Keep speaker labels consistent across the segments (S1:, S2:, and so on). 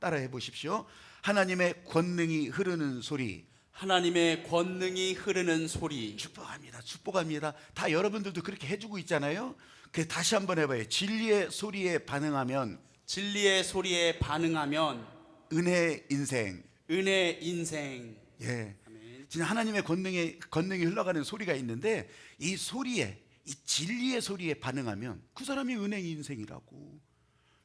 S1: 따라해 보십시오. 하나님의 권능이 흐르는 소리.
S2: 하나님의 권능이 흐르는 소리.
S1: 축복합니다. 축복합니다. 다 여러분들도 그렇게 해주고 있잖아요. 그 다시 한번 해봐요. 진리의 소리에 반응하면
S2: 진리의 소리에 반응하면
S1: 은혜 인생.
S2: 은혜 인생.
S1: 예,
S2: 아멘.
S1: 진짜 하나님의 권능이 흘러가는 소리가 있는데 이 소리에, 이 진리의 소리에 반응하면 그 사람이 은혜 인생이라고.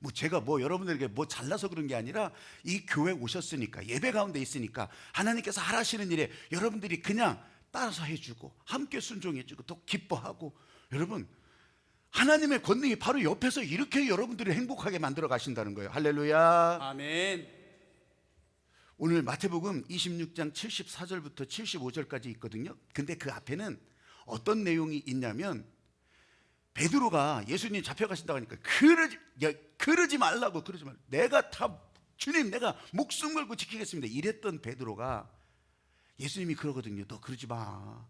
S1: 뭐 제가 뭐 여러분들에게 뭐 잘나서 그런 게 아니라 이 교회 오셨으니까, 예배 가운데 있으니까 하나님께서 하라시는 일에 여러분들이 그냥 따라서 해주고 함께 순종해주고 또 기뻐하고, 여러분 하나님의 권능이 바로 옆에서 이렇게 여러분들을 행복하게 만들어 가신다는 거예요. 할렐루야.
S2: 아멘.
S1: 오늘 마태복음 26장 74절부터 75절까지 있거든요. 근데 그 앞에는 어떤 내용이 있냐면, 베드로가 예수님 잡혀가신다고 하니까 그러지 말라고. 내가 다, 주님 내가 목숨 걸고 지키겠습니다 이랬던 베드로가, 예수님이 그러거든요. 너 그러지 마.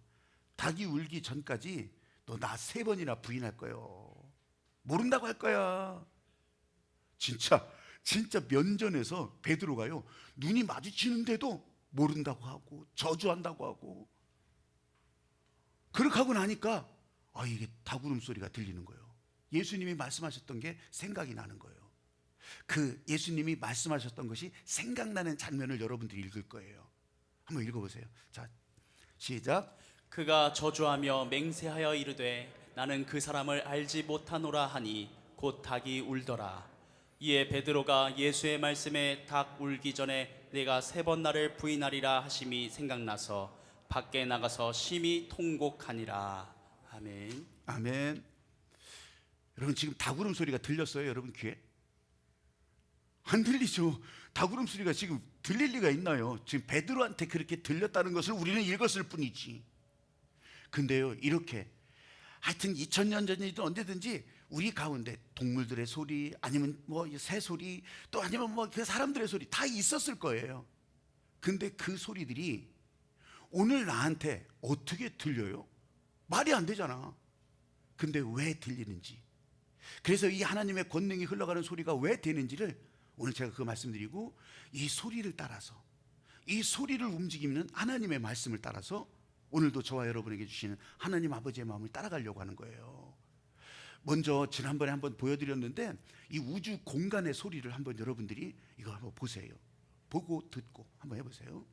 S1: 닭이 울기 전까지 너 나 3번이나 부인할 거예요. 모른다고 할 거야. 진짜 면전에서 베드로가요, 눈이 마주치는데도 모른다고 하고 저주한다고 하고, 그렇게 하고 나니까 이게 닭울음 소리가 들리는 거예요. 예수님이 말씀하셨던 게 생각이 나는 거예요. 그 예수님이 말씀하셨던 것이 생각나는 장면을 여러분들이 읽을 거예요. 한번 읽어보세요. 자, 시작.
S2: 그가 저주하며 맹세하여 이르되 나는 그 사람을 알지 못하노라 하니 곧 닭이 울더라. 이에 베드로가 예수의 말씀에 닭 울기 전에 내가 3번 나를 부인하리라 하심이 생각나서 밖에 나가서 심히 통곡하니라. 아멘.
S1: 아멘. 여러분 지금 닭울음 소리가 들렸어요? 여러분 귀에? 안 들리죠? 닭울음 소리가 지금 들릴 리가 있나요? 지금 베드로한테 그렇게 들렸다는 것을 우리는 읽었을 뿐이지. 근데요, 이렇게 하여튼 2000년 전이든 언제든지 우리 가운데 동물들의 소리, 아니면 뭐 새 소리, 또 아니면 뭐 그 사람들의 소리 다 있었을 거예요. 근데 그 소리들이 오늘 나한테 어떻게 들려요? 말이 안 되잖아. 근데 왜 들리는지, 그래서 이 하나님의 권능이 흘러가는 소리가 왜 되는지를 오늘 제가 그 말씀드리고, 이 소리를 따라서, 이 소리를 움직이는 하나님의 말씀을 따라서 오늘도 저와 여러분에게 주시는 하나님 아버지의 마음을 따라가려고 하는 거예요. 먼저 지난번에 한번 보여드렸는데, 이 우주 공간의 소리를 한번 여러분들이 이거 한번 보세요. 보고 듣고 한번 해보세요.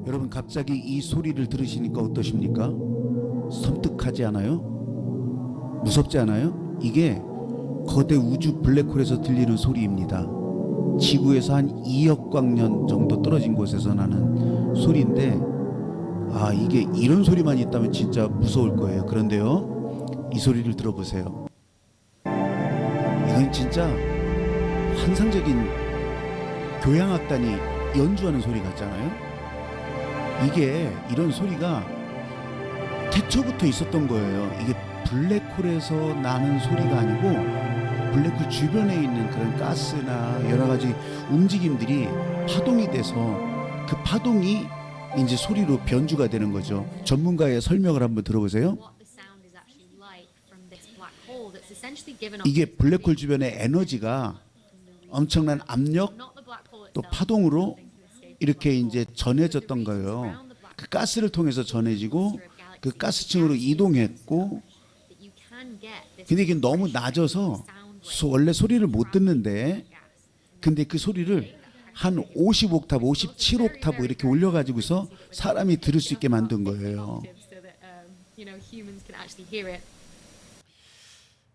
S1: 여러분 갑자기 이 소리를 들으시니까 어떠십니까? 섬뜩하지 않아요? 무섭지 않아요? 이게 거대 우주 블랙홀에서 들리는 소리입니다. 지구에서 한 2억 광년 정도 떨어진 곳에서 나는 소리인데, 이게 이런 소리만 있다면 진짜 무서울 거예요. 그런데요, 이 소리를 들어보세요. 이건 진짜 환상적인 교향악단이 연주하는 소리 같잖아요. 이게 이런 소리가 태초부터 있었던 거예요. 이게 블랙홀에서 나는 소리가 아니고 블랙홀 주변에 있는 그런 가스나 여러 가지 움직임들이 파동이 돼서 그 파동이 이제 소리로 변주가 되는 거죠. 전문가의 설명을 한번 들어보세요. 이게 블랙홀 주변의 에너지가 엄청난 압력 또 파동으로 이렇게 이제 전해졌던 거예요. 그 가스를 통해서 전해지고 그 가스층으로 이동했고, 근데 이게 너무 낮아서 원래 소리를 못 듣는데, 근데 그 소리를 한 50옥타브, 57옥타브 이렇게 올려가지고서 사람이 들을 수 있게 만든 거예요.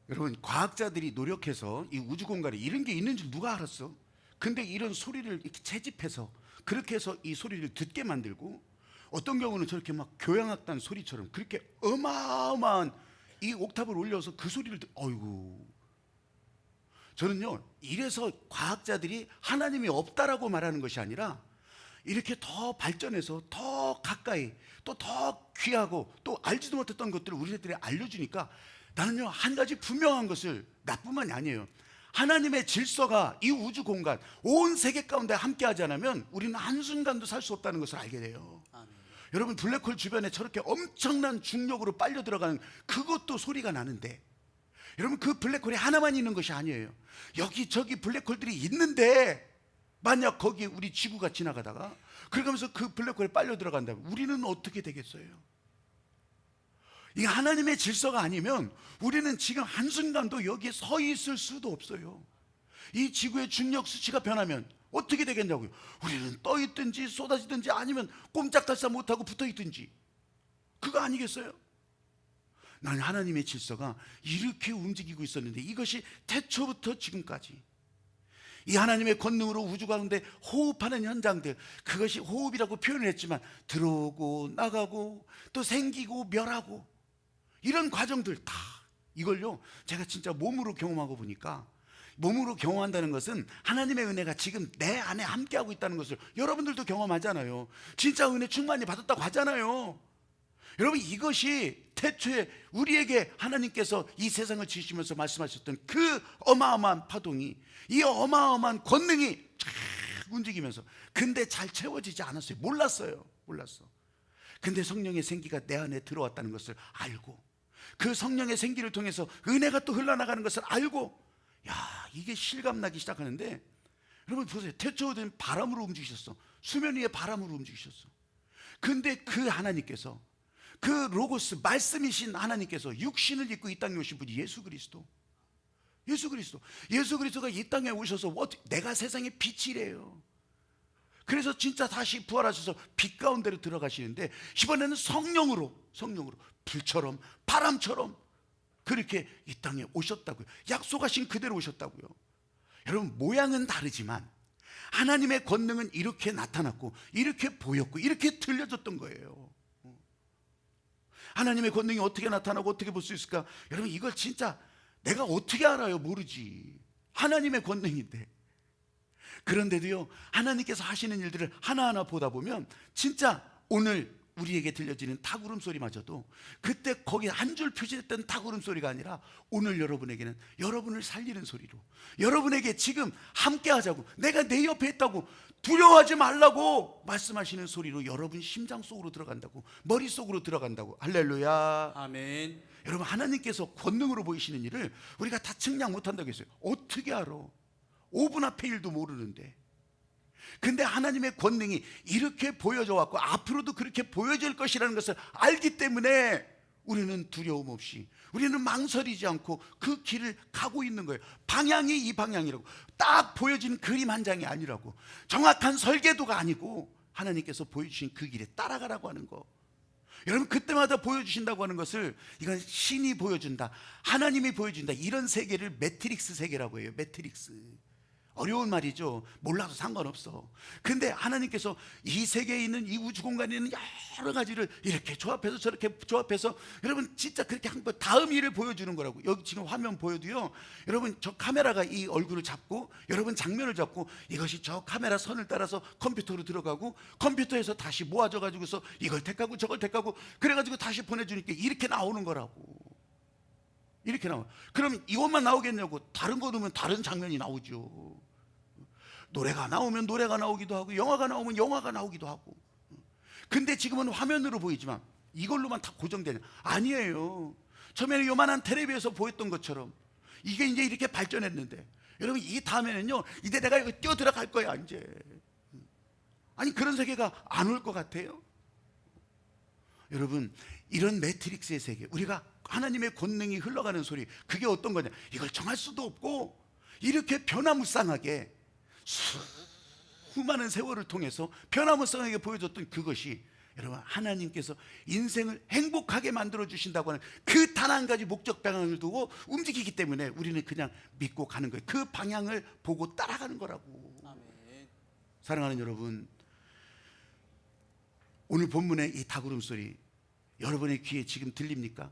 S1: 여러분 과학자들이 노력해서 이 우주 공간에 이런 게 있는 줄 누가 알았어? 근데 이런 소리를 이렇게 채집해서 그렇게 해서 이 소리를 듣게 만들고, 어떤 경우는 저렇게 막 교향악단 소리처럼 그렇게 어마어마한 이 옥탑을 올려서 그 소리를 어이구. 저는요, 이래서 과학자들이 하나님이 없다라고 말하는 것이 아니라 이렇게 더 발전해서 더 가까이 또 더 귀하고 또 알지도 못했던 것들을 우리들이 알려주니까, 나는요 한 가지 분명한 것을, 나뿐만이 아니에요, 하나님의 질서가 이 우주 공간 온 세계 가운데 함께하지 않으면 우리는 한순간도 살 수 없다는 것을 알게 돼요.
S2: 아멘.
S1: 여러분 블랙홀 주변에 저렇게 엄청난 중력으로 빨려 들어가는 그것도 소리가 나는데, 여러분, 그 블랙홀이 하나만 있는 것이 아니에요. 여기저기 블랙홀들이 있는데 만약 거기에 우리 지구가 지나가다가 그러면서 그 블랙홀에 빨려 들어간다면 우리는 어떻게 되겠어요? 이게 하나님의 질서가 아니면 우리는 지금 한순간도 여기에 서 있을 수도 없어요. 이 지구의 중력 수치가 변하면 어떻게 되겠냐고요. 우리는 떠 있든지 쏟아지든지 아니면 꼼짝달싹 못하고 붙어 있든지, 그거 아니겠어요? 나는 하나님의 질서가 이렇게 움직이고 있었는데, 이것이 태초부터 지금까지 이 하나님의 권능으로 우주 가운데 호흡하는 현장들, 그것이 호흡이라고 표현을 했지만 들어오고 나가고 또 생기고 멸하고 이런 과정들 다, 이걸요 제가 진짜 몸으로 경험하고 보니까, 몸으로 경험한다는 것은 하나님의 은혜가 지금 내 안에 함께하고 있다는 것을 여러분들도 경험하잖아요. 진짜 은혜 충만히 받았다고 하잖아요. 여러분, 이것이 태초에 우리에게 하나님께서 이 세상을 지으시면서 말씀하셨던 그 어마어마한 파동이, 이 어마어마한 권능이 쫙 움직이면서, 근데 잘 채워지지 않았어요. 몰랐어요. 근데 성령의 생기가 내 안에 들어왔다는 것을 알고, 그 성령의 생기를 통해서 은혜가 또 흘러나가는 것을 알고, 야, 이게 실감나기 시작하는데, 여러분 보세요. 태초에는 바람으로 움직이셨어. 수면 위에 바람으로 움직이셨어. 근데 그 하나님께서, 그 로고스 말씀이신 하나님께서 육신을 입고 이 땅에 오신 분이 예수 그리스도가 이 땅에 오셔서 내가 세상의 빛이래요. 그래서 진짜 다시 부활하셔서 빛 가운데로 들어가시는데, 이번에는 성령으로 불처럼 바람처럼 그렇게 이 땅에 오셨다고요. 약속하신 그대로 오셨다고요. 여러분, 모양은 다르지만 하나님의 권능은 이렇게 나타났고 이렇게 보였고 이렇게 들려졌던 거예요. 하나님의 권능이 어떻게 나타나고 어떻게 볼 수 있을까? 여러분, 이걸 진짜 내가 어떻게 알아요? 모르지. 하나님의 권능인데. 그런데도요, 하나님께서 하시는 일들을 하나하나 보다 보면 진짜 오늘 우리에게 들려지는 닭울음 소리마저도 그때 거기 한 줄 표시됐던 닭울음 소리가 아니라 오늘 여러분에게는 여러분을 살리는 소리로, 여러분에게 지금 함께 하자고, 내가 내 옆에 있다고, 두려워하지 말라고 말씀하시는 소리로 여러분 심장 속으로 들어간다고, 머릿속으로 들어간다고. 할렐루야.
S2: 아멘.
S1: 여러분, 하나님께서 권능으로 보이시는 일을 우리가 다 측량 못한다고 했어요. 어떻게 알아? 5분 앞의 일도 모르는데. 근데 하나님의 권능이 이렇게 보여져 왔고 앞으로도 그렇게 보여질 것이라는 것을 알기 때문에 우리는 두려움 없이, 우리는 망설이지 않고 그 길을 가고 있는 거예요. 방향이 이 방향이라고, 딱 보여지는 그림 한 장이 아니라고, 정확한 설계도가 아니고 하나님께서 보여주신 그 길에 따라가라고 하는 거. 여러분, 그때마다 보여주신다고 하는 것을, 이건 신이 보여준다, 하나님이 보여준다, 이런 세계를 매트릭스 세계라고 해요. 매트릭스. 어려운 말이죠. 몰라도 상관없어. 근데 하나님께서 이 세계에 있는 이 우주 공간에 있는 여러 가지를 이렇게 조합해서 저렇게 조합해서, 여러분 진짜 그렇게 한 번 다음 일을 보여주는 거라고. 여기 지금 화면 보여도요, 여러분 저 카메라가 이 얼굴을 잡고 여러분 장면을 잡고 이것이 저 카메라 선을 따라서 컴퓨터로 들어가고, 컴퓨터에서 다시 모아져 가지고서 이걸 택하고 저걸 택하고 그래가지고 다시 보내주니까 이렇게 나오는 거라고. 이렇게 나와. 그럼 이것만 나오겠냐고. 다른 거 넣으면 다른 장면이 나오죠. 노래가 나오면 노래가 나오기도 하고, 영화가 나오면 영화가 나오기도 하고. 근데 지금은 화면으로 보이지만 이걸로만 다 고정되냐? 아니에요. 처음에는 요만한 텔레비에서 보였던 것처럼 이게 이제 이렇게 발전했는데, 여러분 이 다음에는요, 이제 내가 이거 뛰어 들어갈 거야 이제. 아니, 그런 세계가 안 올 것 같아요? 여러분, 이런 매트릭스의 세계, 우리가 하나님의 권능이 흘러가는 소리, 그게 어떤 거냐? 이걸 정할 수도 없고 이렇게 변화무쌍하게 수많은 세월을 통해서 변화무쌍하게 보여줬던 그것이, 여러분 하나님께서 인생을 행복하게 만들어 주신다고 하는 그 단 한 가지 목적 방향을 두고 움직이기 때문에 우리는 그냥 믿고 가는 거예요. 그 방향을 보고 따라가는 거라고.
S2: 아멘.
S1: 사랑하는 여러분, 오늘 본문의 이 닭울음 소리 여러분의 귀에 지금 들립니까?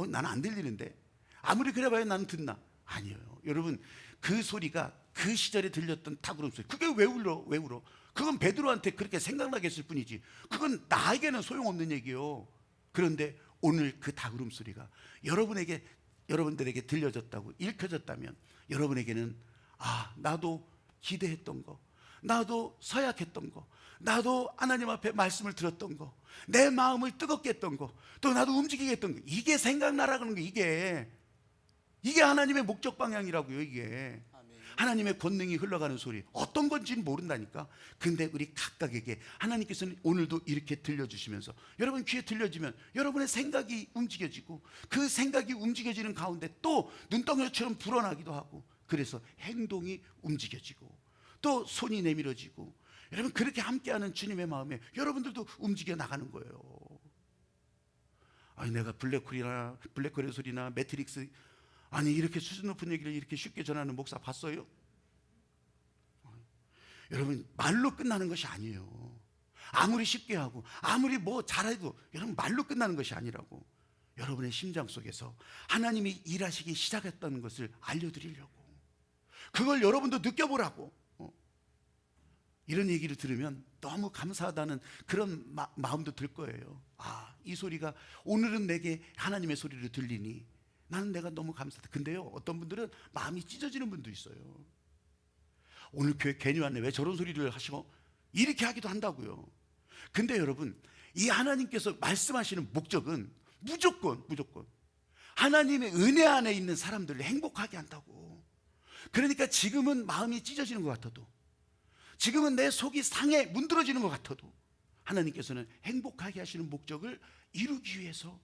S1: 나는 안 들리는데. 아무리 그래봐야 나는 듣나? 아니에요. 여러분, 그 소리가 그 시절에 들렸던 닭울음 소리, 그게 왜 울어? 그건 베드로한테 그렇게 생각나게 했을 뿐이지, 그건 나에게는 소용없는 얘기요. 그런데 오늘 그 닭울음 소리가 여러분들에게 들려졌다고, 읽혀졌다면 여러분에게는, 나도 기대했던 거, 나도 서약했던 거, 나도 하나님 앞에 말씀을 들었던 거, 내 마음을 뜨겁게 했던 거, 또 나도 움직이게 했던 거, 이게 생각나라는 거. 이게 이게 하나님의 목적 방향이라고요. 이게
S2: 아멘.
S1: 하나님의 권능이 흘러가는 소리, 어떤 건지는 모른다니까. 근데 우리 각각에게 하나님께서는 오늘도 이렇게 들려주시면서, 여러분 귀에 들려지면 여러분의 생각이 움직여지고, 그 생각이 움직여지는 가운데 또 눈덩이처럼 불어나기도 하고, 그래서 행동이 움직여지고 또 손이 내밀어지고, 여러분 그렇게 함께하는 주님의 마음에 여러분들도 움직여 나가는 거예요. 아니 내가 블랙홀의 소리나 매트릭스, 아니 이렇게 수준 높은 얘기를 이렇게 쉽게 전하는 목사 봤어요? 여러분 말로 끝나는 것이 아니에요. 아무리 쉽게 하고 아무리 뭐 잘해도 여러분 말로 끝나는 것이 아니라고. 여러분의 심장 속에서 하나님이 일하시기 시작했다는 것을 알려드리려고, 그걸 여러분도 느껴보라고. 이런 얘기를 들으면 너무 감사하다는 그런 마음도 들 거예요. 아, 이 소리가 오늘은 내게 하나님의 소리를 들리니 나는 내가 너무 감사하다. 근데요, 어떤 분들은 마음이 찢어지는 분도 있어요. 오늘 교회 괜히 왔네, 왜 저런 소리를 하시고, 이렇게 하기도 한다고요. 근데 여러분, 이 하나님께서 말씀하시는 목적은 무조건 하나님의 은혜 안에 있는 사람들을 행복하게 한다고. 그러니까 지금은 마음이 찢어지는 것 같아도, 지금은 내 속이 상해 문드러지는 것 같아도, 하나님께서는 행복하게 하시는 목적을 이루기 위해서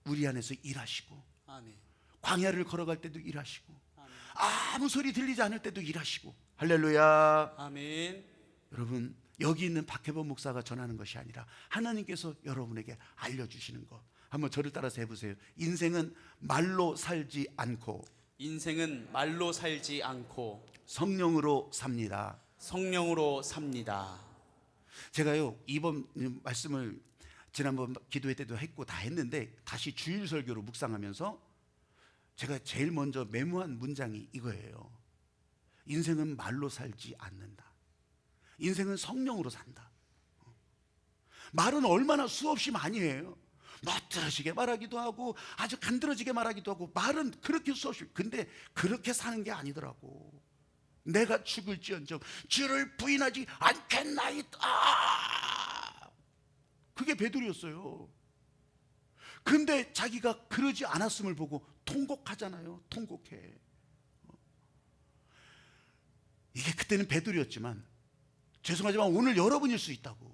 S1: 우리 안에서 일하시고,
S2: 아멘.
S1: 광야를 걸어갈 때도 일하시고,
S2: 아멘.
S1: 아무 소리 들리지 않을 때도 일하시고. 할렐루야.
S2: 아멘.
S1: 여러분 여기 있는 박혜범 목사가 전하는 것이 아니라 하나님께서 여러분에게 알려주시는 것. 한번 저를 따라서 해보세요. 인생은 말로 살지 않고
S2: 인생은 말로 살지 않고
S1: 성령으로 삽니다.
S2: 성령으로 삽니다.
S1: 제가요 이번 말씀을 지난번 기도회 때도 했고 다 했는데, 다시 주일 설교로 묵상하면서 제가 제일 먼저 메모한 문장이 이거예요. 인생은 말로 살지 않는다. 인생은 성령으로 산다. 말은 얼마나 수없이 많이 해요. 멋들어지게 말하기도 하고 아주 간드러지게 말하기도 하고, 말은 그렇게 수없이. 근데 그렇게 사는 게 아니더라고. 내가 죽을지언정 주를 부인하지 않겠나이다. 그게 베드로였어요. 근데 자기가 그러지 않았음을 보고 통곡하잖아요. 통곡해. 이게 그때는 베드로였지만, 죄송하지만 오늘 여러분일 수 있다고.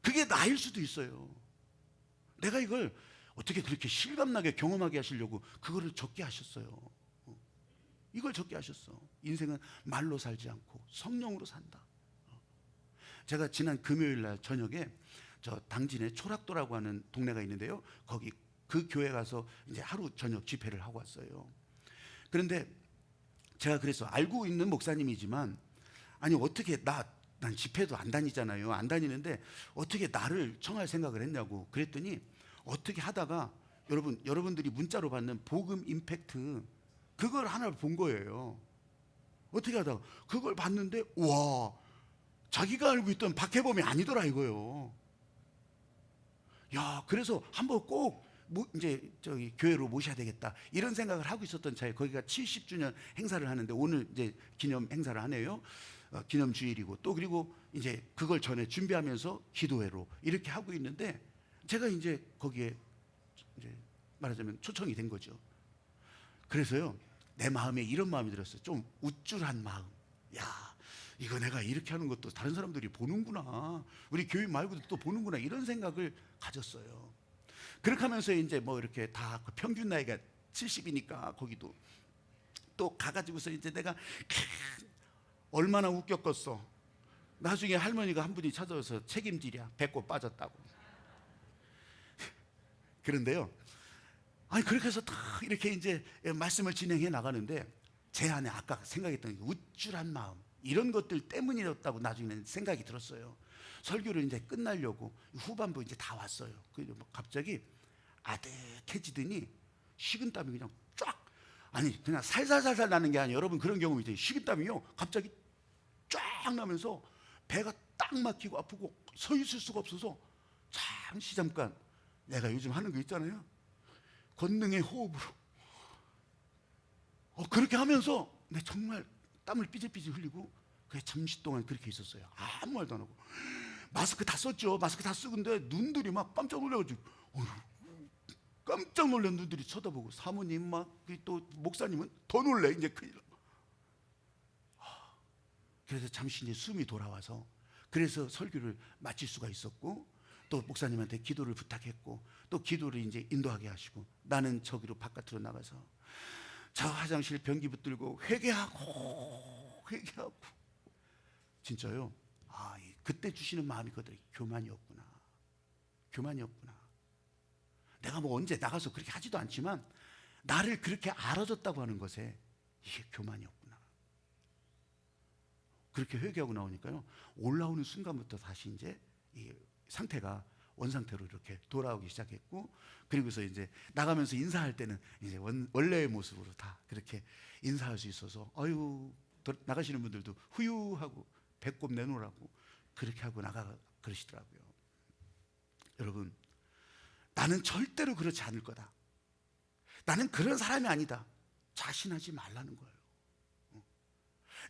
S1: 그게 나일 수도 있어요. 내가 이걸 어떻게 그렇게 실감나게 경험하게 하시려고 그거를 적게 하셨어요. 이걸 적게 하셨어. 인생은 말로 살지 않고 성령으로 산다. 제가 지난 금요일 날 저녁에 저 당진에 초락도라고 하는 동네가 있는데요, 거기 그 교회 가서 이제 하루 저녁 집회를 하고 왔어요. 그런데 제가 그래서 알고 있는 목사님이지만, 아니 어떻게 난 집회도 안 다니잖아요. 안 다니는데 어떻게 나를 청할 생각을 했냐고. 그랬더니 어떻게 하다가 여러분들이 문자로 받는 복음 임팩트, 그걸 하나를 본 거예요. 어떻게 하다가 그걸 봤는데, 와, 자기가 알고 있던 박혜범이 아니더라 이거요. 야, 그래서 한번 꼭 이제 저기 교회로 모셔야 되겠다 이런 생각을 하고 있었던 차에, 거기가 70주년 행사를 하는데 오늘 이제 기념 행사를 하네요. 기념 주일이고, 또 그리고 이제 그걸 전에 준비하면서 기도회로 이렇게 하고 있는데, 제가 이제 거기에 이제 말하자면 초청이 된 거죠. 그래서요, 내 마음에 이런 마음이 들었어요. 좀 우쭐한 마음. 야, 이거 내가 이렇게 하는 것도 다른 사람들이 보는구나, 우리 교회 말고도 또 보는구나, 이런 생각을 가졌어요. 그렇게 하면서 이제 뭐 이렇게 다 평균 나이가 70이니까 거기도 또 가가지고서 이제 내가 얼마나 웃겼겠어. 나중에 할머니가 한 분이 찾아와서 책임지랴, 배꼽 빠졌다고. 그런데요, 아니 그렇게 해서 다 이렇게 이제 말씀을 진행해 나가는데, 제 안에 아까 생각했던 우쭐한 마음, 이런 것들 때문이었다고 나중에는 생각이 들었어요. 설교를 이제 끝나려고 후반부 이제 다 왔어요. 뭐 갑자기 아득해지더니 식은땀이 그냥 쫙, 아니 그냥 살살살살 나는 게 아니에요. 여러분 그런 경험 있죠. 식은땀이요 갑자기 쫙 나면서 배가 딱 막히고 아프고 서 있을 수가 없어서 잠깐 내가 요즘 하는 거 있잖아요, 권능의 호흡으로 그렇게 하면서 내 정말 땀을 삐질삐질 흘리고, 그게 잠시 동안 그렇게 있었어요. 아무 말도 안 하고. 마스크 다 썼죠. 마스크 다 쓰고, 근데 눈들이 막 깜짝 놀라가지고 깜짝 놀란 눈들이 쳐다보고, 사모님 막 또 목사님은 더 놀래. 이제 큰일 나. 그래서 잠시 이제 숨이 돌아와서, 그래서 설교를 마칠 수가 있었고, 또 목사님한테 기도를 부탁했고, 또 기도를 이제 인도하게 하시고, 나는 저기로 바깥으로 나가서 저 화장실 변기 붙들고 회개하고 진짜요. 그때 주시는 마음이 거든. 교만이었구나. 교만이었구나. 내가 뭐 언제 나가서 그렇게 하지도 않지만 나를 그렇게 알아줬다고 하는 것에 이게 교만이었구나. 그렇게 회개하고 나오니까요, 올라오는 순간부터 다시 이제 이 상태가 원상태로 이렇게 돌아오기 시작했고, 그리고서 이제 나가면서 인사할 때는 이제 원래의 모습으로 다 그렇게 인사할 수 있어서, 나가시는 분들도 후유하고 배꼽 내놓으라고 그렇게 하고 그러시더라고요. 여러분, 나는 절대로 그렇지 않을 거다, 나는 그런 사람이 아니다, 자신하지 말라는 거예요.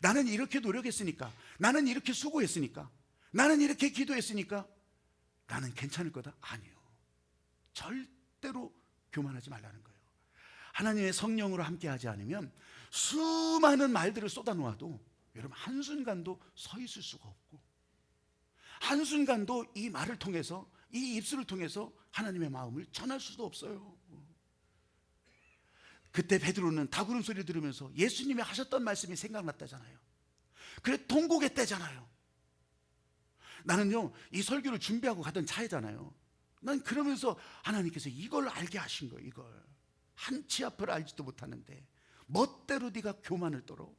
S1: 나는 이렇게 노력했으니까, 나는 이렇게 수고했으니까, 나는 이렇게 기도했으니까 나는 괜찮을 거다? 아니요. 절대로 교만하지 말라는 거예요. 하나님의 성령으로 함께하지 않으면 수많은 말들을 쏟아놓아도 여러분 한순간도 서 있을 수가 없고, 한순간도 이 말을 통해서, 이 입술을 통해서 하나님의 마음을 전할 수도 없어요. 그때 베드로는 다구름 소리 들으면서 예수님이 하셨던 말씀이 생각났다잖아요. 그래, 통곡의 때잖아요. 나는요, 이 설교를 준비하고 가던 차이잖아요. 난 그러면서 하나님께서 이걸 알게 하신 거예요. 이걸 한치 앞을 알지도 못하는데 멋대로 네가 교만을 떨어.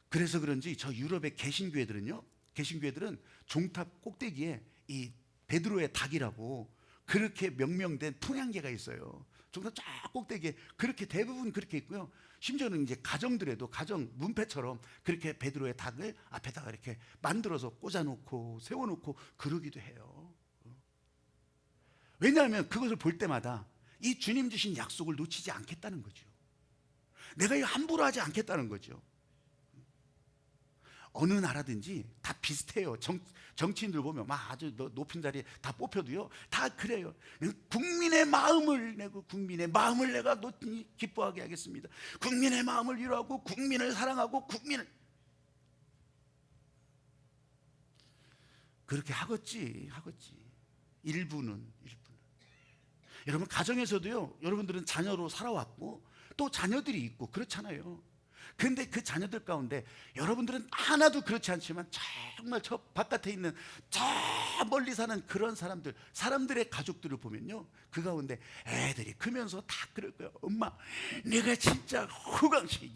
S1: 그래서 그런지 저 유럽의 개신교회들은 종탑 꼭대기에 이 베드로의 닭이라고 그렇게 명명된 풍향계가 있어요. 종탑 쫙 꼭대기에 그렇게 대부분 그렇게 있고요. 심지어는 이제 가정들에도 가정 문패처럼 그렇게 베드로의 닭을 앞에다가 이렇게 만들어서 꽂아놓고 세워놓고 그러기도 해요. 왜냐하면 그것을 볼 때마다 이 주님 주신 약속을 놓치지 않겠다는 거죠. 내가 이거 함부로 하지 않겠다는 거죠. 어느 나라든지 다 비슷해요. 정치인들 보면 막 아주 높은 자리에 다 뽑혀도요, 다 그래요. 국민의 마음을 내고 국민의 마음을 내가 기뻐하게 하겠습니다. 국민의 마음을 위로하고 국민을 사랑하고 국민을, 그렇게 하겠지. 일부는. 여러분, 가정에서도요, 여러분들은 자녀로 살아왔고 또 자녀들이 있고 그렇잖아요. 근데 그 자녀들 가운데 여러분들은 하나도 그렇지 않지만 정말 저 바깥에 있는 저 멀리 사는 그런 사람들의 가족들을 보면요, 그 가운데 애들이 크면서 다 그럴 거예요. 엄마, 내가 진짜 후광시,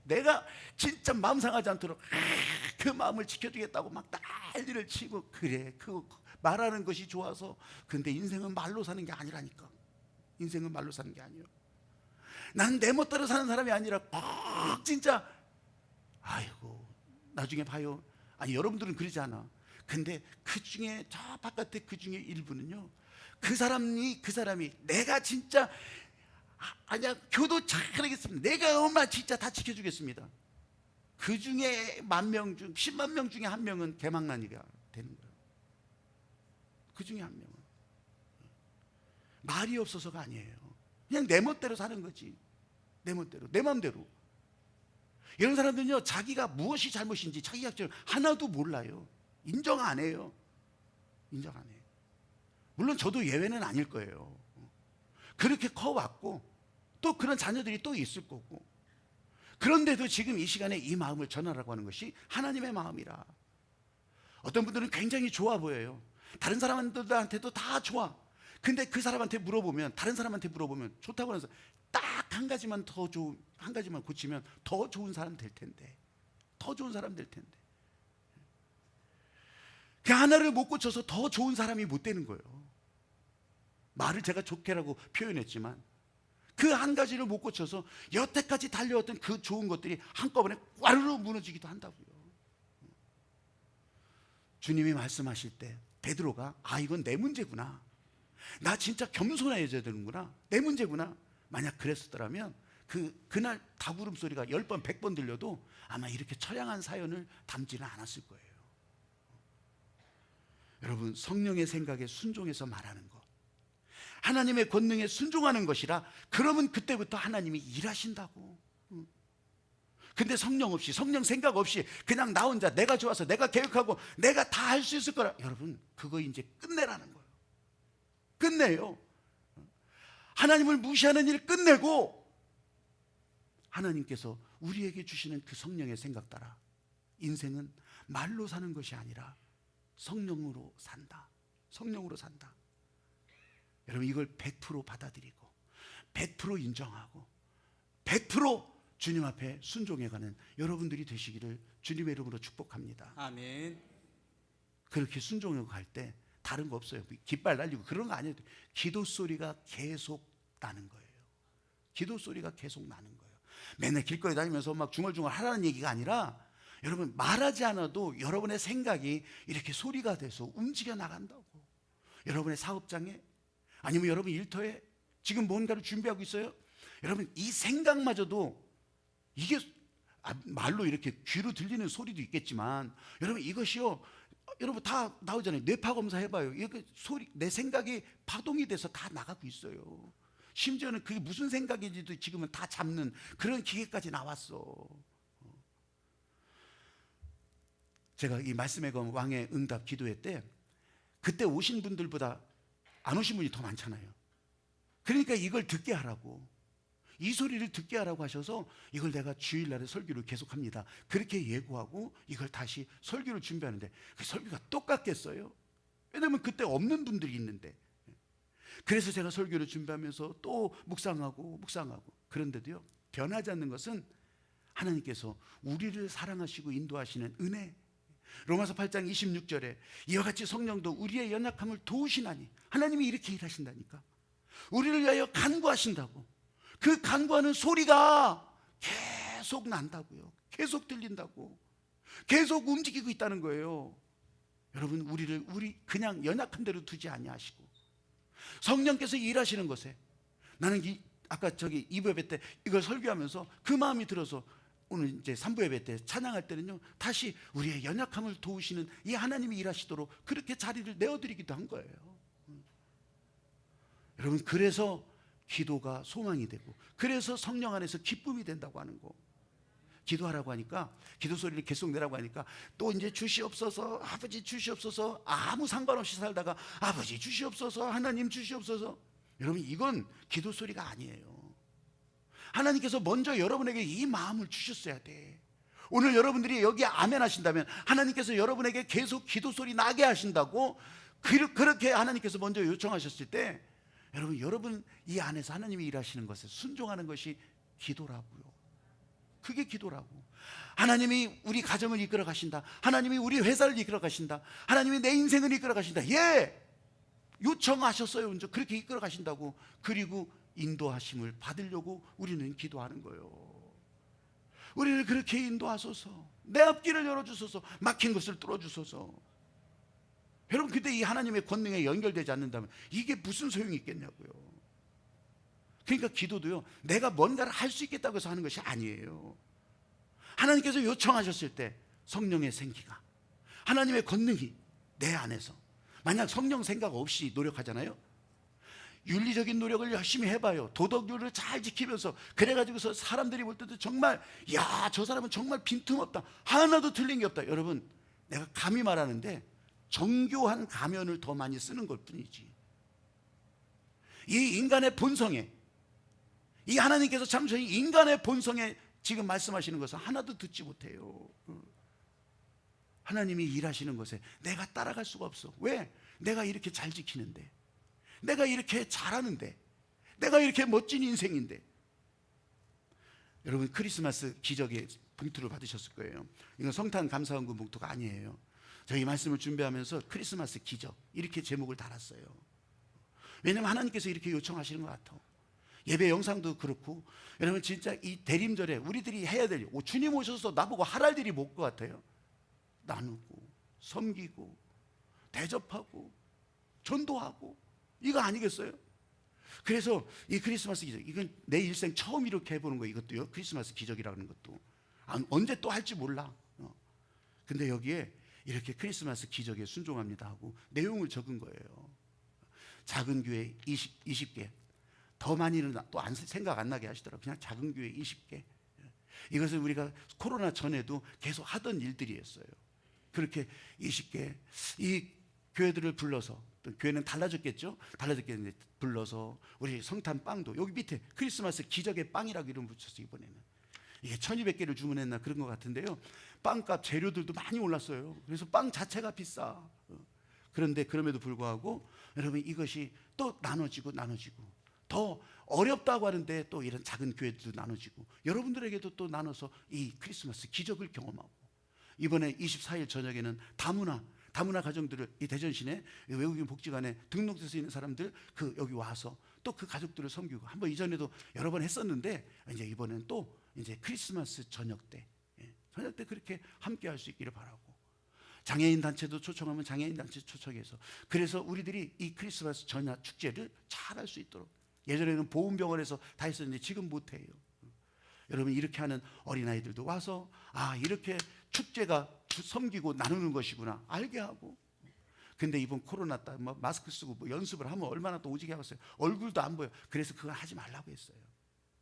S1: 내가 진짜 마음 상하지 않도록 그 마음을 지켜주겠다고 막 난리를 치고, 그래, 그 말하는 것이 좋아서. 근데 인생은 말로 사는 게 아니라니까. 인생은 말로 사는 게 아니에요. 난 내 멋대로 사는 사람이 아니라 꼭 진짜, 아이고 나중에 봐요. 아니, 여러분들은 그러지 않아. 근데 그 중에 저 바깥에 그 중에 일부는요, 그 사람이 내가 진짜 아니야, 교도 잘하겠습니다, 내가 엄마 진짜 다 지켜주겠습니다. 그 중에 10,000명 중 10만 명 중에 한 명은 개망난이가 되는 거예요. 그 중에 한 명은 말이 없어서가 아니에요. 그냥 내 멋대로 사는 거지. 내 멋대로, 내 마음대로. 이런 사람들은요, 자기가 무엇이 잘못인지 자기가 하나도 몰라요. 인정 안 해요. 인정 안 해요. 물론 저도 예외는 아닐 거예요. 그렇게 커왔고 또 그런 자녀들이 또 있을 거고, 그런데도 지금 이 시간에 이 마음을 전하라고 하는 것이 하나님의 마음이라. 어떤 분들은 굉장히 좋아 보여요. 다른 사람들한테도 다 좋아. 근데 그 사람한테 물어보면, 다른 사람한테 물어보면 좋다고 해서 딱 한 가지만 더 좋은, 한 가지만 고치면 더 좋은 사람 될 텐데, 더 좋은 사람 될 텐데, 그 하나를 못 고쳐서 더 좋은 사람이 못 되는 거예요. 말을 제가 좋게라고 표현했지만 그 한 가지를 못 고쳐서 여태까지 달려왔던 그 좋은 것들이 한꺼번에 와르르 무너지기도 한다고요. 주님이 말씀하실 때 베드로가, 이건 내 문제구나, 나 진짜 겸손해져야 되는구나, 내 문제구나, 만약 그랬었더라면 그날 닭울음 소리가 10번 100번 들려도 아마 이렇게 처량한 사연을 담지는 않았을 거예요. 여러분, 성령의 생각에 순종해서 말하는 것, 하나님의 권능에 순종하는 것이라. 그러면 그때부터 하나님이 일하신다고. 근데 성령 없이, 성령 생각 없이 그냥 나 혼자 내가 좋아서 내가 계획하고 내가 다 할 수 있을 거라. 여러분, 그거 이제 끝내라는 거예요. 끝내요. 하나님을 무시하는 일 끝내고 하나님께서 우리에게 주시는 그 성령의 생각 따라 인생은 말로 사는 것이 아니라 성령으로 산다. 성령으로 산다. 여러분, 이걸 100% 받아들이고 100% 인정하고 100% 주님 앞에 순종해가는 여러분들이 되시기를 주님의 이름으로 축복합니다.
S2: 아멘.
S1: 그렇게 순종하고 갈 때 다른 거 없어요. 깃발 날리고 그런 거 아니에요. 기도 소리가 계속 나는 거예요. 기도 소리가 계속 나는 거예요. 맨날 길거리 다니면서 막 중얼중얼 하라는 얘기가 아니라 여러분, 말하지 않아도 여러분의 생각이 이렇게 소리가 돼서 움직여 나간다고. 여러분의 사업장에, 아니면 여러분 일터에 지금 뭔가를 준비하고 있어요. 여러분, 이 생각마저도 이게 말로 이렇게 귀로 들리는 소리도 있겠지만 여러분, 이것이요, 여러분 다 나오잖아요. 뇌파 검사 해봐요. 이게 소리, 내 생각이 파동이 돼서 다 나가고 있어요. 심지어는 그게 무슨 생각인지도 지금은 다 잡는 그런 기계까지 나왔어. 제가 이 말씀의 검 왕의 응답 기도회 때 그때 오신 분들보다 안 오신 분이 더 많잖아요. 그러니까 이걸 듣게 하라고, 이 소리를 듣게 하라고 하셔서 이걸 내가 주일날에 설교를 계속합니다. 그렇게 예고하고 이걸 다시 설교를 준비하는데 그 설교가 똑같겠어요? 왜냐하면 그때 없는 분들이 있는데. 그래서 제가 설교를 준비하면서 또 묵상하고 그런데도요, 변하지 않는 것은 하나님께서 우리를 사랑하시고 인도하시는 은혜. 로마서 8장 26절에 이와 같이 성령도 우리의 연약함을 도우시나니, 하나님이 이렇게 일하신다니까. 우리를 위하여 간구하신다고. 그 간구하는 소리가 계속 난다고요. 계속 들린다고. 계속 움직이고 있다는 거예요. 여러분, 우리 그냥 연약한 대로 두지 아니하시고 성령께서 일하시는 것에 나는 아까 저기 2부 예배 때 이걸 설교하면서 그 마음이 들어서 오늘 이제 3부 예배 때 찬양할 때는요, 다시 우리의 연약함을 도우시는 이 하나님이 일하시도록 그렇게 자리를 내어드리기도 한 거예요. 여러분, 그래서 기도가 소망이 되고 그래서 성령 안에서 기쁨이 된다고 하는 거. 기도하라고 하니까, 기도 소리를 계속 내라고 하니까 또 이제 주시옵소서, 아버지 주시옵소서, 아무 상관없이 살다가 아버지 주시옵소서, 하나님 주시옵소서. 여러분, 이건 기도 소리가 아니에요. 하나님께서 먼저 여러분에게 이 마음을 주셨어야 돼. 오늘 여러분들이 여기 아멘 하신다면 하나님께서 여러분에게 계속 기도 소리 나게 하신다고. 그렇게 하나님께서 먼저 요청하셨을 때 여러분 이 안에서 하나님이 일하시는 것에 순종하는 것이 기도라고요. 그게 기도라고. 하나님이 우리 가정을 이끌어 가신다, 하나님이 우리 회사를 이끌어 가신다, 하나님이 내 인생을 이끌어 가신다. 예, 요청하셨어요. 먼저 그렇게 이끌어 가신다고. 그리고 인도하심을 받으려고 우리는 기도하는 거예요. 우리를 그렇게 인도하소서, 내 앞길을 열어주소서, 막힌 것을 뚫어주소서. 여러분, 근데 이 하나님의 권능에 연결되지 않는다면 이게 무슨 소용이 있겠냐고요. 그러니까 기도도요, 내가 뭔가를 할 수 있겠다고 해서 하는 것이 아니에요. 하나님께서 요청하셨을 때 성령의 생기가, 하나님의 권능이 내 안에서, 만약 성령 생각 없이 노력하잖아요. 윤리적인 노력을 열심히 해봐요. 도덕률을 잘 지키면서 그래가지고서 사람들이 볼 때도 정말, 야, 저 사람은 정말 빈틈없다, 하나도 틀린 게 없다. 여러분, 내가 감히 말하는데 정교한 가면을 더 많이 쓰는 것 뿐이지, 이 인간의 본성에, 이 하나님께서 참으신 인간의 본성에 지금 말씀하시는 것은 하나도 듣지 못해요. 하나님이 일하시는 것에 내가 따라갈 수가 없어. 왜? 내가 이렇게 잘 지키는데, 내가 이렇게 잘하는데, 내가 이렇게 멋진 인생인데. 여러분, 크리스마스 기적의 봉투를 받으셨을 거예요. 이건 성탄 감사원금 봉투가 아니에요. 저희 말씀을 준비하면서 크리스마스 기적 이렇게 제목을 달았어요. 왜냐하면 하나님께서 이렇게 요청하시는 것 같아. 예배 영상도 그렇고. 여러분, 진짜 이 대림절에 우리들이 해야 될, 주님 오셔서 나보고 할 일이 뭘 것 같아요? 나누고 섬기고 대접하고 전도하고, 이거 아니겠어요? 그래서 이 크리스마스 기적, 이건 내 일생 처음 이렇게 해보는 거예요. 이것도요, 크리스마스 기적이라는 것도. 언제 또 할지 몰라. 근데 여기에 이렇게 크리스마스 기적에 순종합니다 하고 내용을 적은 거예요. 작은 교회 20개. 더 많이는 또 생각 안 나게 하시더라고요. 그냥 작은 교회 20개. 이것은 우리가 코로나 전에도 계속 하던 일들이었어요. 그렇게 20개 이 교회들을 불러서, 또 교회는 달라졌겠죠. 달라졌겠는데 불러서 우리 성탄 빵도 여기 밑에 크리스마스 기적의 빵이라고 이름 붙였어요. 이번에는 이게 1200개를 주문했나 그런 것 같은데요. 빵값 재료들도 많이 올랐어요. 그래서 빵 자체가 비싸. 그런데 그럼에도 불구하고 여러분 이것이 또 나눠지고 더 어렵다고 하는데 또 이런 작은 교회들도 나눠지고 여러분들에게도 또 나눠서 이 크리스마스 기적을 경험하고, 이번에 24일 저녁에는 다문화 가정들을 이 대전시내 외국인 복지관에 등록돼서 있는 사람들 그 여기 와서 또 그 가족들을 섬기고, 한번 이전에도 여러 번 했었는데 이제 이번엔 또 이제 크리스마스 저녁 때 그렇게 함께 할 수 있기를 바라고, 장애인 단체도 초청하면 장애인 단체 초청해서, 그래서 우리들이 이 크리스마스 전야 축제를 잘 할 수 있도록, 예전에는 보훈병원에서 다 했었는데 지금 못해요. 여러분 이렇게 하는 어린아이들도 와서 이렇게 축제가 섬기고 나누는 것이구나 알게 하고. 근데 이번 코로나 때 마스크 쓰고 연습을 하면 얼마나 또 오지게 하겠어요. 얼굴도 안 보여. 그래서 그걸 하지 말라고 했어요.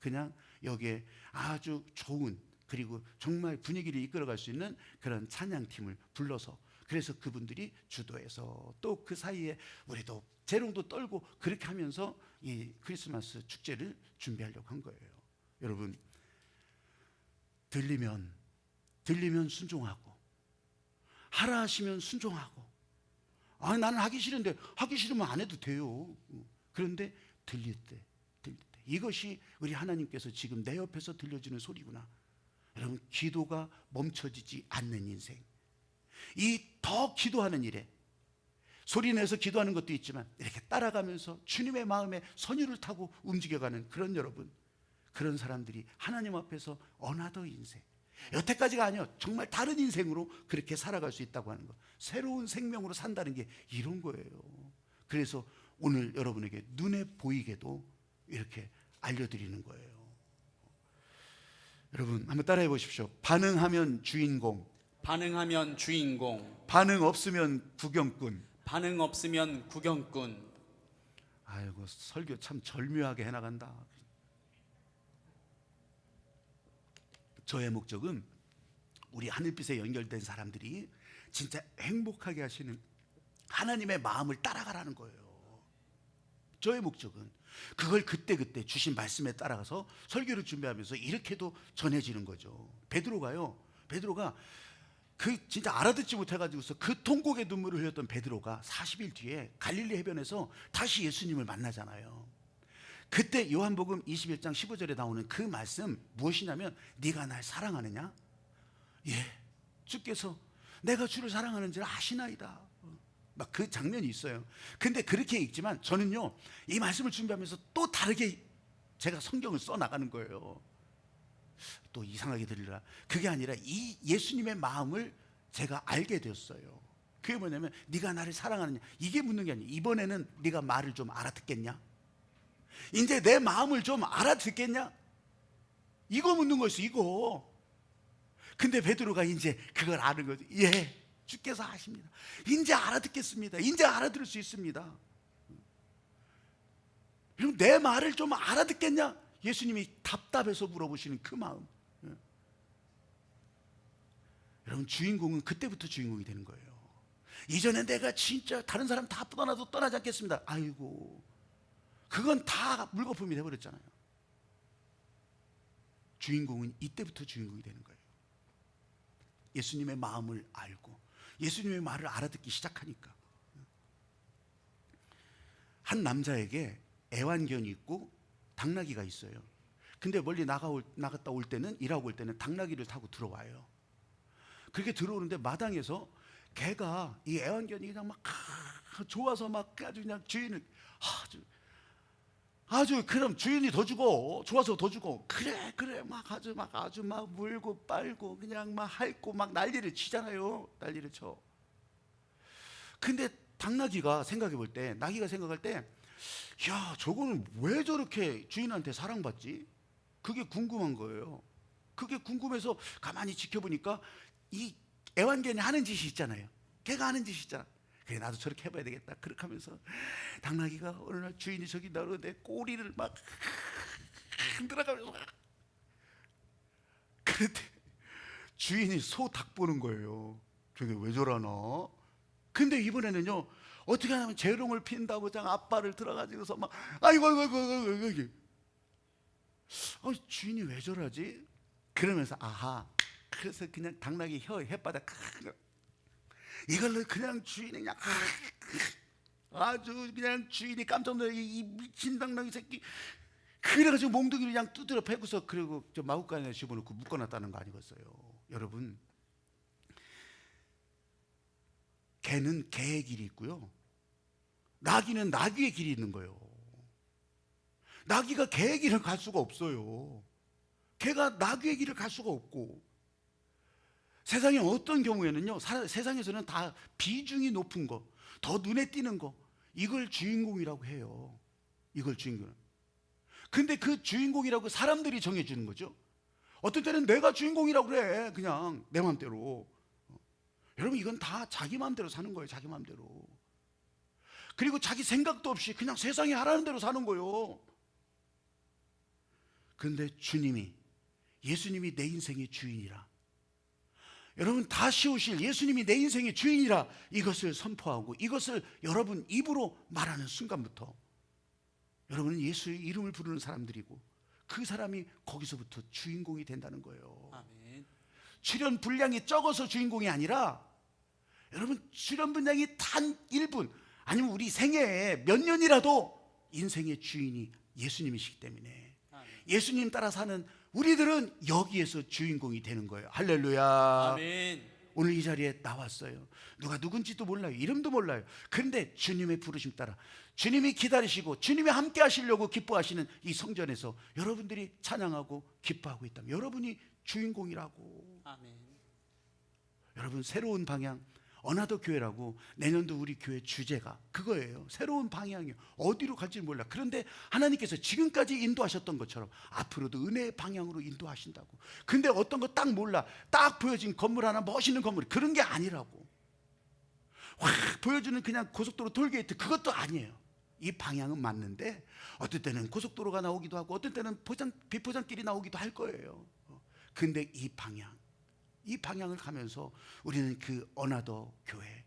S1: 그냥 여기에 아주 좋은, 그리고 정말 분위기를 이끌어갈 수 있는 그런 찬양팀을 불러서, 그래서 그분들이 주도해서 또 그 사이에 우리도 재롱도 떨고 그렇게 하면서 이 크리스마스 축제를 준비하려고 한 거예요. 여러분 들리면 순종하고, 하라 하시면 순종하고, 나는 하기 싫은데 하기 싫으면 안 해도 돼요. 그런데 들릴 때 이것이 우리 하나님께서 지금 내 옆에서 들려주는 소리구나. 여러분 기도가 멈춰지지 않는 인생, 이 더 기도하는 일에 소리내서 기도하는 것도 있지만 이렇게 따라가면서 주님의 마음에 선율을 타고 움직여가는 그런 여러분, 그런 사람들이 하나님 앞에서 어나더 인생, 여태까지가 아니요 정말 다른 인생으로 그렇게 살아갈 수 있다고 하는 것, 새로운 생명으로 산다는 게 이런 거예요. 그래서 오늘 여러분에게 눈에 보이게도 이렇게 알려드리는 거예요. 여러분 한번 따라해 보십시오. 반응하면 주인공, 반응 없으면 구경꾼.
S2: 반응 없으면 구경꾼.
S1: 아이고 설교 참 절묘하게 해나간다. 저의 목적은 우리 하늘빛에 연결된 사람들이 진짜 행복하게 하시는 하나님의 마음을 따라가라는 거예요. 저의 목적은 그걸 그때그때 주신 말씀에 따라가서 설교를 준비하면서 이렇게도 전해지는 거죠. 베드로가 그 진짜 알아듣지 못해가지고서 그 통곡의 눈물을 흘렸던 베드로가 40일 뒤에 갈릴리 해변에서 다시 예수님을 만나잖아요. 그때 요한복음 21장 15절에 나오는 그 말씀 무엇이냐면, 네가 날 사랑하느냐? 예, 주께서 내가 주를 사랑하는 줄 아시나이다. 막 그 장면이 있어요. 근데 그렇게 읽지만 저는요 이 말씀을 준비하면서 또 다르게 제가 성경을 써 나가는 거예요. 또 이상하게 들리라. 그게 아니라 이 예수님의 마음을 제가 알게 되었어요. 그게 뭐냐면 네가 나를 사랑하느냐, 이게 묻는 게 아니에요. 이번에는 네가 말을 좀 알아듣겠냐, 이제 내 마음을 좀 알아듣겠냐, 이거 묻는 것이 이거. 근데 베드로가 이제 그걸 아는 거죠. 예, 주께서 아십니다. 이제 알아듣겠습니다. 이제 알아들을 수 있습니다. 그럼 내 말을 좀 알아듣겠냐? 예수님이 답답해서 물어보시는 그 마음. 여러분 주인공은 그때부터 주인공이 되는 거예요. 이전에 내가 진짜 다른 사람 다 떠나도 떠나지 않겠습니다. 아이고 그건 다 물거품이 돼버렸잖아요. 주인공은 이때부터 주인공이 되는 거예요. 예수님의 마음을 알고 예수님의 말을 알아듣기 시작하니까. 한 남자에게 애완견이 있고 당나귀가 있어요. 근데 멀리 나갔다 올 때는, 일하고 올 때는 당나귀를 타고 들어와요. 그렇게 들어오는데 마당에서 개가, 이 애완견이 그냥 막 좋아서 막 아주 그냥 주인을 아주 그럼 주인이 더 주고, 좋아서 더 주고, 그래 막 아주 막 물고 빨고 그냥 막 핥고 막 난리를 치잖아요. 난리를 쳐. 근데 당나귀가 생각할 때 야, 저거는 왜 저렇게 주인한테 사랑받지? 그게 궁금한 거예요. 그게 궁금해서 가만히 지켜보니까 이 애완견이 하는 짓이 있잖아요. 걔가 하는 짓이 있잖아. 그래 나도 저렇게 해봐야 되겠다. 그렇게 하면서 당나귀가 어느 날 주인이 저기 나오는데 꼬리를 막 흔들어가면서 그런데 주인이 소 닭 보는 거예요. 저게 왜 저러나? 근데 이번에는요 어떻게 하냐면 재롱을 핀다고 장 앞발을 들어가지고서 막 아이고 주인이 왜 저러지? 그러면서 아하, 그래서 그냥 당나귀 혓바닥 이걸로 그냥 주인이 그냥 아주 그냥 주인이 깜짝 놀라 이 미친 당나귀 새끼 그래가지고 몽둥이를 그냥 두드려 패고서 그리고 저 마구간에 집어넣고 묶어놨다는 거 아니겠어요? 여러분, 개는 개의 길이 있고요, 나귀는 나귀의 길이 있는 거예요. 나귀가 개의 길을 갈 수가 없어요. 개가 나귀의 길을 갈 수가 없고, 세상에 어떤 경우에는요 세상에서는 다 비중이 높은 거, 더 눈에 띄는 거, 이걸 주인공이라고 해요. 이걸 주인공. 근데 그 주인공이라고 사람들이 정해주는 거죠. 어떤 때는 내가 주인공이라고 그래, 그냥 내 마음대로. 여러분, 이건 다 자기 마음대로 사는 거예요. 자기 마음대로. 그리고 자기 생각도 없이 그냥 세상이 하라는 대로 사는 거예요. 근데 주님이, 예수님이 내 인생의 주인이라, 여러분 다시 오실 예수님이 내 인생의 주인이라 이것을 선포하고 이것을 여러분 입으로 말하는 순간부터 여러분은 예수의 이름을 부르는 사람들이고, 그 사람이 거기서부터 주인공이 된다는 거예요.
S2: 아멘.
S1: 출연 분량이 적어서 주인공이 아니라, 여러분 출연 분량이 단 1분 아니면 우리 생애에 몇 년이라도 인생의 주인이 예수님이시기 때문에
S2: 아멘.
S1: 예수님 따라 사는 우리들은 여기에서 주인공이 되는 거예요. 할렐루야.
S2: 아멘.
S1: 오늘 이 자리에 나왔어요. 누가 누군지도 몰라요. 이름도 몰라요. 그런데 주님의 부르심 따라 주님이 기다리시고 주님이 함께 하시려고 기뻐하시는 이 성전에서 여러분들이 찬양하고 기뻐하고 있다면 여러분이 주인공이라고.
S2: 아멘.
S1: 여러분, 새로운 방향, 어나더 교회라고 내년도 우리 교회 주제가 그거예요. 새로운 방향이요. 어디로 갈지 몰라. 그런데 하나님께서 지금까지 인도하셨던 것처럼 앞으로도 은혜의 방향으로 인도하신다고. 근데 어떤 거 딱 몰라. 딱 보여진 건물 하나, 멋있는 건물, 그런 게 아니라고. 확 보여주는 그냥 고속도로 톨게이트, 그것도 아니에요. 이 방향은 맞는데 어떨 때는 고속도로가 나오기도 하고 어떨 때는 비포장길이 나오기도 할 거예요. 근데 이 방향을 가면서 우리는 그 어나더 교회,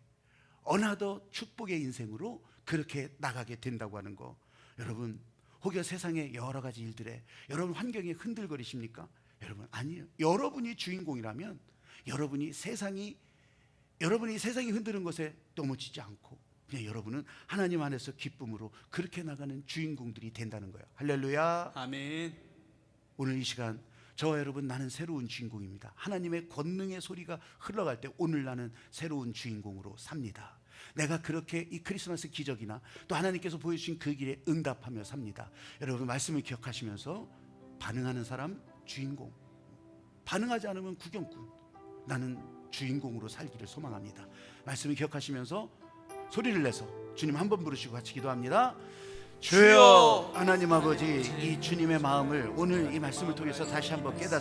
S1: 어나더 축복의 인생으로 그렇게 나가게 된다고 하는 거. 여러분, 혹여 세상의 여러 가지 일들에 여러분 환경이 흔들거리십니까? 여러분, 아니에요. 여러분이 주인공이라면 여러분이 세상이 흔드는 것에 넘어지지 않고 그냥 여러분은 하나님 안에서 기쁨으로 그렇게 나가는 주인공들이 된다는 거예요. 할렐루야.
S2: 아멘.
S1: 오늘 이 시간 저와 여러분, 나는 새로운 주인공입니다. 하나님의 권능의 소리가 흘러갈 때 오늘 나는 새로운 주인공으로 삽니다. 내가 그렇게 이 크리스마스 기적이나 또 하나님께서 보여주신 그 길에 응답하며 삽니다. 여러분, 말씀을 기억하시면서 반응하는 사람 주인공, 반응하지 않으면 구경꾼, 나는 주인공으로 살기를 소망합니다. 말씀을 기억하시면서 소리를 내서 주님 한 번 부르시고 같이 기도합니다. 주여, 하나님 아버지, 이 주님의 마음을 오늘 이 말씀을 통해서 다시 한번 깨닫습니다.